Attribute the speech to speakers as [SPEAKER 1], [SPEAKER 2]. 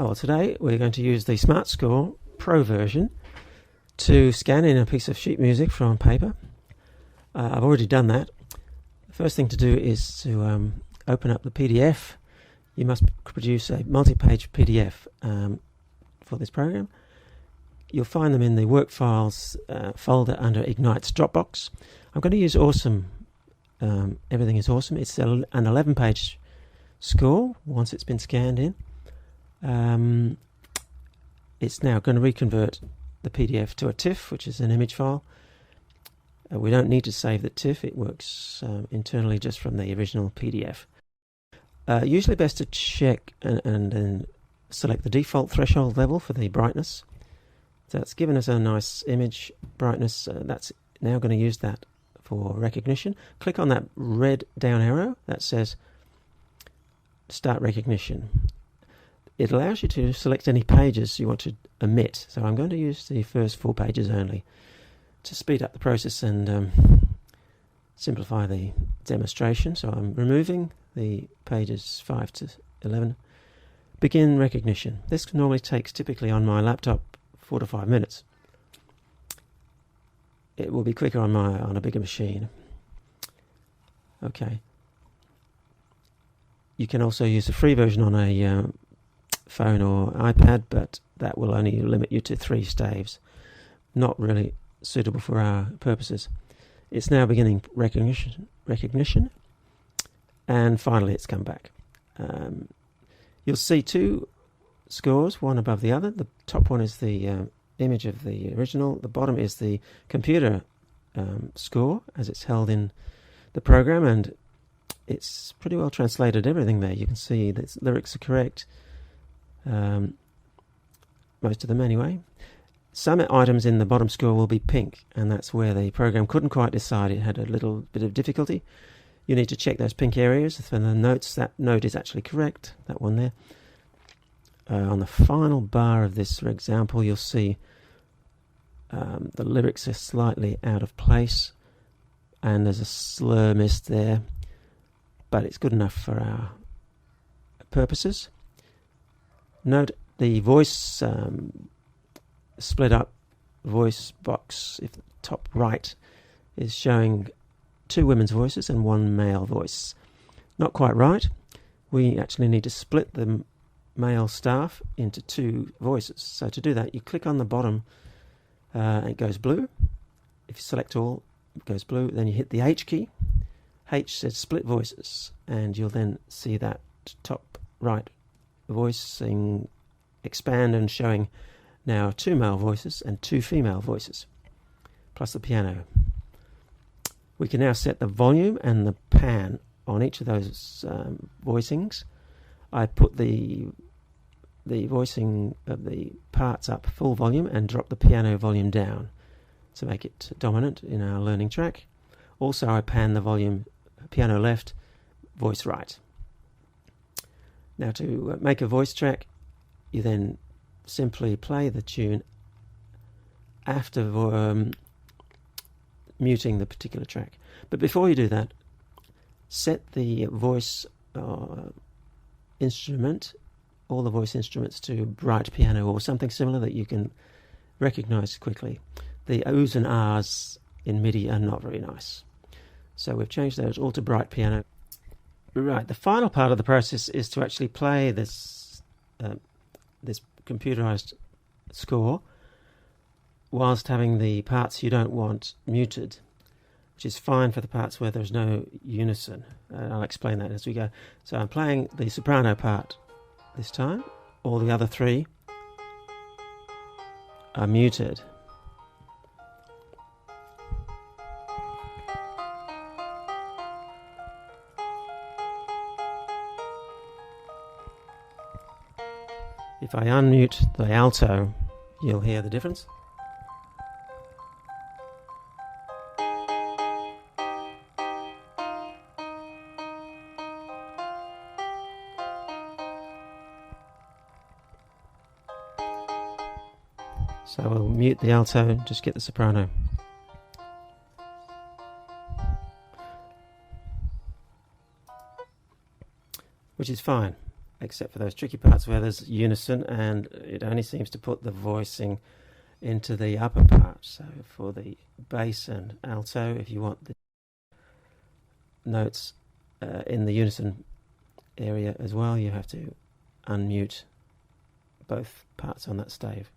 [SPEAKER 1] Well, today we're going to use the Smartscore Pro version to scan in a piece of sheet music from paper. I've already done that. The first thing to do is to open up the PDF. You must produce a multi-page PDF for this program. You'll find them in the Work Files folder under Ignite's Dropbox. I'm going to use Awesome. Everything is Awesome. It's an 11-page score once it's been scanned in. It's now going to reconvert the PDF to a TIFF, which is an image file. We don't need to save the TIFF. It works internally just from the original PDF. Usually best to check and then select the default threshold level for the brightness. So it's given us a nice image brightness. That's now going to use that for recognition. Click on that red down arrow that says Start Recognition. It allows you to select any pages you want to omit. So I'm going to use the first 4 pages only to speed up the process and simplify the demonstration. So I'm removing the pages 5 to 11. Begin recognition. This normally takes, typically on my laptop, 4 to 5 minutes. It will be quicker on a bigger machine. Okay. You can also use the free version on a phone or iPad, but that will only limit you to 3 staves. Not really suitable for our purposes. It's now beginning recognition, and finally it's come back. You'll see 2 scores, one above the other. The top one is the image of the original. The bottom is the computer score as it's held in the program, and it's pretty well translated everything there. You can see the lyrics are correct. Most of them anyway. Some items in the bottom score will be pink, and that's where the program couldn't quite decide. It had a little bit of difficulty. You need to check those pink areas for the notes. That note is actually correct, that one there. On the final bar of this example, you'll see the lyrics are slightly out of place, and there's a slur missed there, but it's good enough for our purposes. Note the voice split up voice box. If the top right is showing 2 women's voices and 1 male voice. Not quite right. We actually need to split the male staff into 2 voices. So to do that, you click on the bottom, it goes blue. If you select all, it goes blue. Then you hit the H key. H says split voices, and you'll then see that top right voicing expand and showing now 2 male voices and 2 female voices, plus the piano. We can now set the volume and the pan on each of those voicings. I put the voicing of the parts up full volume and drop the piano volume down to make it dominant in our learning track. Also, I pan the volume piano left, voice right. Now to make a voice track, you then simply play the tune after muting the particular track. But before you do that, set the voice instrument, all the voice instruments, to bright piano or something similar that you can recognize quickly. The O's and R's in MIDI are not very nice. So we've changed those all to bright piano. Right, the final part of the process is to actually play this computerized score whilst having the parts you don't want muted, which is fine for the parts where there's no unison. I'll explain that as we go. So I'm playing the soprano part this time. All the other 3 are muted. If I unmute the alto, you'll hear the difference. So we'll mute the alto and just get the soprano. Which is fine. except for those tricky parts where there's unison, and it only seems to put the voicing into the upper part. So for the bass and alto, if you want the notes in the unison area as well, you have to unmute both parts on that stave.